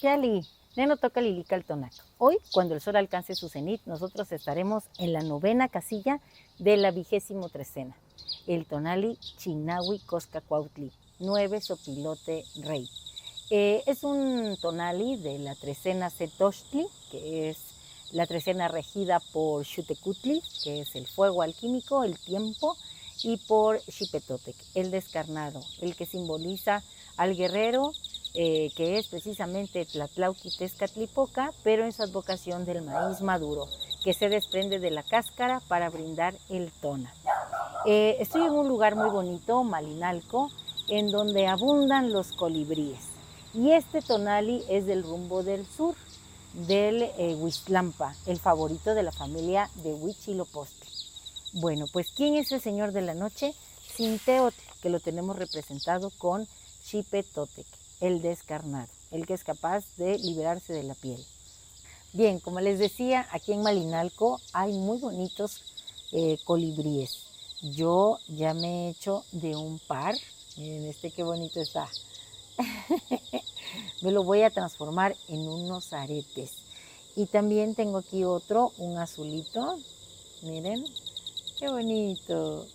Xiali, Neno toca Lilical Tonac. Hoy, cuando el sol alcance su cenit, nosotros estaremos en la 9ª casilla de la 23ª. El tonali Chinahui Coscacuautli, 9 Sopilote Rey. Es un tonali de la 13ª Setochtli, que es la 13ª regida por Xutecutli, que es el fuego alquímico, el tiempo, y por Xipetotec, el descarnado, el que simboliza al guerrero, que es precisamente Tlatlauqui Tezcatlipoca, pero en su advocación del maíz maduro, que se desprende de la cáscara para brindar el tona. Estoy en un lugar muy bonito, Malinalco, en donde abundan los colibríes. Y este tonali es del rumbo del sur, del Huixtlampa, el favorito de la familia de Huitzilopochtli. Bueno, pues ¿quién es el señor de la noche? Zinteotl, que lo tenemos representado con Xipetotec, el descarnado, el que es capaz de liberarse de la piel. Bien, como les decía, aquí en Malinalco hay muy bonitos colibríes. Yo ya me he hecho de un par. Miren qué bonito está. Me lo voy a transformar en unos aretes. Y también tengo aquí otro, un azulito. Miren, qué bonito.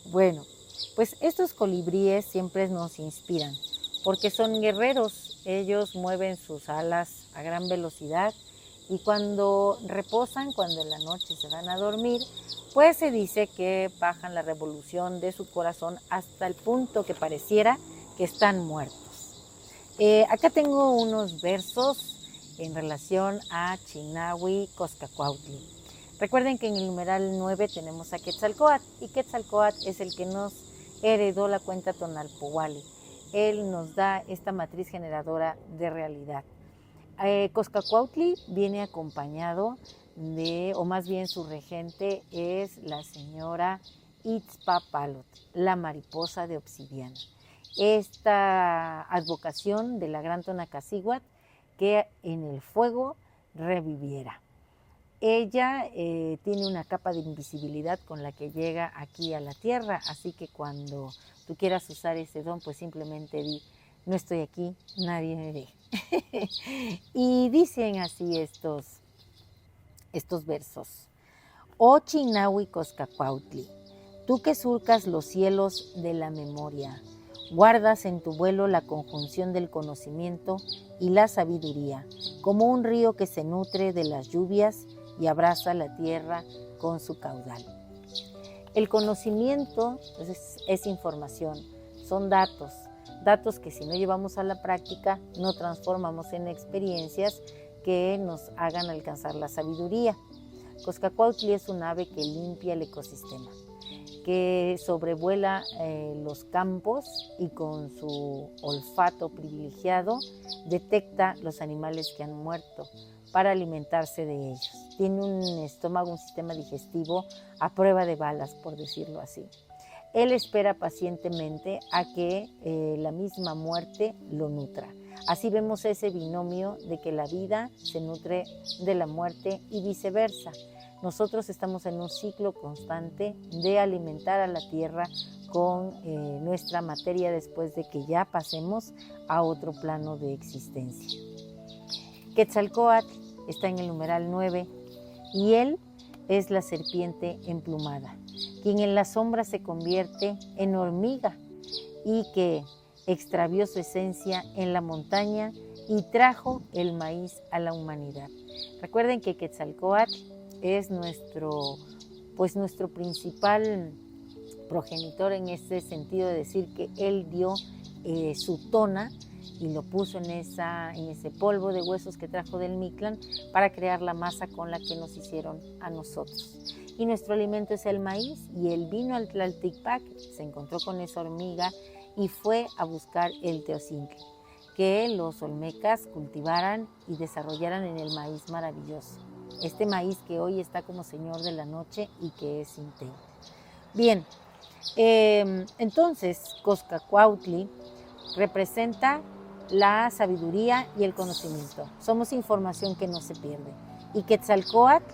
Bueno, pues estos colibríes siempre nos inspiran porque son guerreros. Ellos mueven sus alas a gran velocidad y cuando reposan, cuando en la noche se van a dormir, pues se dice que bajan la revolución de su corazón hasta el punto que pareciera que están muertos. Acá tengo unos versos en relación a Chinahui Coscacuautli. Recuerden que en el numeral 9 tenemos a Quetzalcóatl, y Quetzalcóatl es el que nos heredó la cuenta Tonalpohualli. Él nos da esta matriz generadora de realidad. Coscacuautli viene acompañado de, o más bien su regente es la señora Itzpapalot, la mariposa de obsidiana. Esta advocación de la gran Tonacacihuatl que en el fuego reviviera. Ella tiene una capa de invisibilidad con la que llega aquí a la tierra, así que cuando tú quieras usar ese don, pues simplemente di, no estoy aquí, nadie me ve. Y dicen así estos versos. Oh Chinahui Coscacuautli, tú que surcas los cielos de la memoria, guardas en tu vuelo la conjunción del conocimiento y la sabiduría, como un río que se nutre de las lluvias y abraza la tierra con su caudal. El conocimiento es información, son datos que si no llevamos a la práctica no transformamos en experiencias que nos hagan alcanzar la sabiduría. Coscacuautli es un ave que limpia el ecosistema, que sobrevuela los campos y con su olfato privilegiado detecta los animales que han muerto para alimentarse de ellos. Tiene un estómago, un sistema digestivo a prueba de balas, por decirlo así. Él espera pacientemente a que la misma muerte lo nutra. Así vemos ese binomio de que la vida se nutre de la muerte y viceversa. Nosotros estamos en un ciclo constante de alimentar a la tierra con nuestra materia después de que ya pasemos a otro plano de existencia. Quetzalcóatl está en el numeral 9 y él es la serpiente emplumada, quien en la sombra se convierte en hormiga y que extravió su esencia en la montaña y trajo el maíz a la humanidad. Recuerden que Quetzalcóatl es nuestro principal progenitor en ese sentido de decir que él dio su tona y lo puso en ese polvo de huesos que trajo del Mictlán para crear la masa con la que nos hicieron a nosotros. Y nuestro alimento es el maíz, y él vino al Tlalticpac, se encontró con esa hormiga y fue a buscar el teocintli, que los olmecas cultivaran y desarrollaran en el maíz maravilloso. Este maíz que hoy está como señor de la noche y que es Zinteotl. Bien, entonces Coscacuautli representa la sabiduría y el conocimiento. Somos información que no se pierde. Y Quetzalcóatl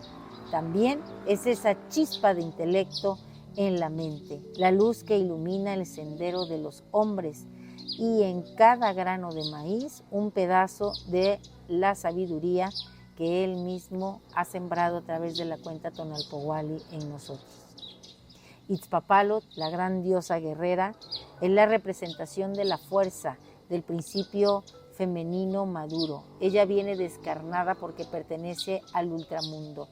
también es esa chispa de intelecto en la mente, la luz que ilumina el sendero de los hombres y en cada grano de maíz un pedazo de la sabiduría que Él mismo ha sembrado a través de la cuenta Tonalpohualli en nosotros. Itzpapalot, la gran diosa guerrera, es la representación de la fuerza, del principio femenino maduro. Ella viene descarnada porque pertenece al ultramundo.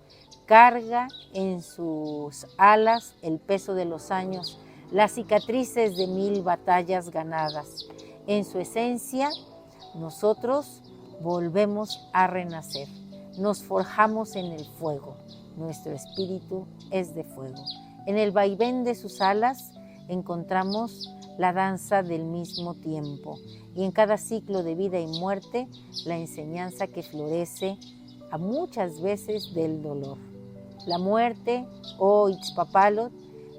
Carga en sus alas el peso de los años, las cicatrices de 1000 batallas ganadas. En su esencia, nosotros volvemos a renacer. Nos forjamos en el fuego. Nuestro espíritu es de fuego. En el vaivén de sus alas encontramos la danza del mismo tiempo y en cada ciclo de vida y muerte la enseñanza que florece a muchas veces del dolor. La muerte, oh Itzpapalot,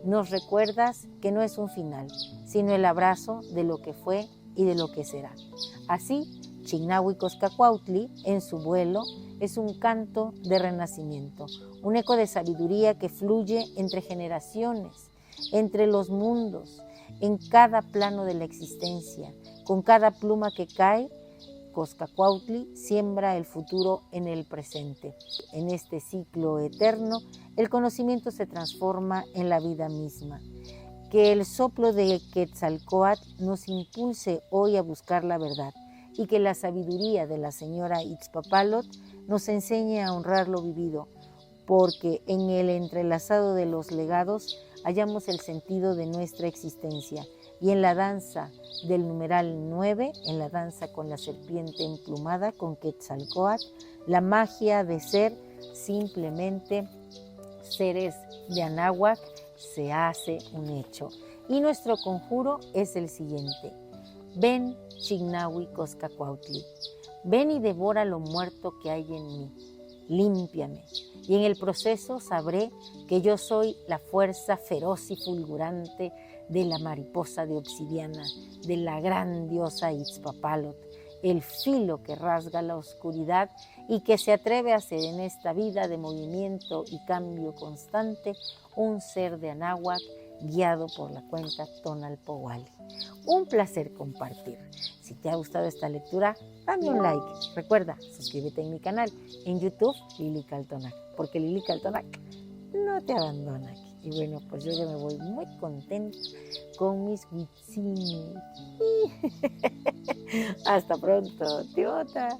nos recuerdas que no es un final, sino el abrazo de lo que fue y de lo que será. Así, Chignahuicoscacuautli, en su vuelo, es un canto de renacimiento, un eco de sabiduría que fluye entre generaciones, entre los mundos, en cada plano de la existencia. Con cada pluma que cae, Coscacuautli siembra el futuro en el presente. En este ciclo eterno, el conocimiento se transforma en la vida misma. Que el soplo de Quetzalcóatl nos impulse hoy a buscar la verdad y que la sabiduría de la señora Itzpapalot nos enseñe a honrar lo vivido, porque en el entrelazado de los legados hallamos el sentido de nuestra existencia. Y en la danza del numeral 9, en la danza con la serpiente emplumada, con Quetzalcóatl, la magia de ser simplemente seres de Anáhuac se hace un hecho. Y nuestro conjuro es el siguiente. Ven, Chignahuicoscacuautli, ven y devora lo muerto que hay en mí. Límpiame, y en el proceso sabré que yo soy la fuerza feroz y fulgurante de la mariposa de obsidiana, de la gran diosa Itzpapalot, el filo que rasga la oscuridad y que se atreve a ser en esta vida de movimiento y cambio constante un ser de Anáhuac guiado por la cuenta Tonalpohualli. Un placer compartir. Si te ha gustado esta lectura, dame un like. Recuerda, suscríbete en mi canal en YouTube, Lili Caltonac, porque Lili Caltonac no te abandona aquí. Y bueno, pues yo ya me voy muy contenta con mis huitzines. Hasta pronto, Tiota.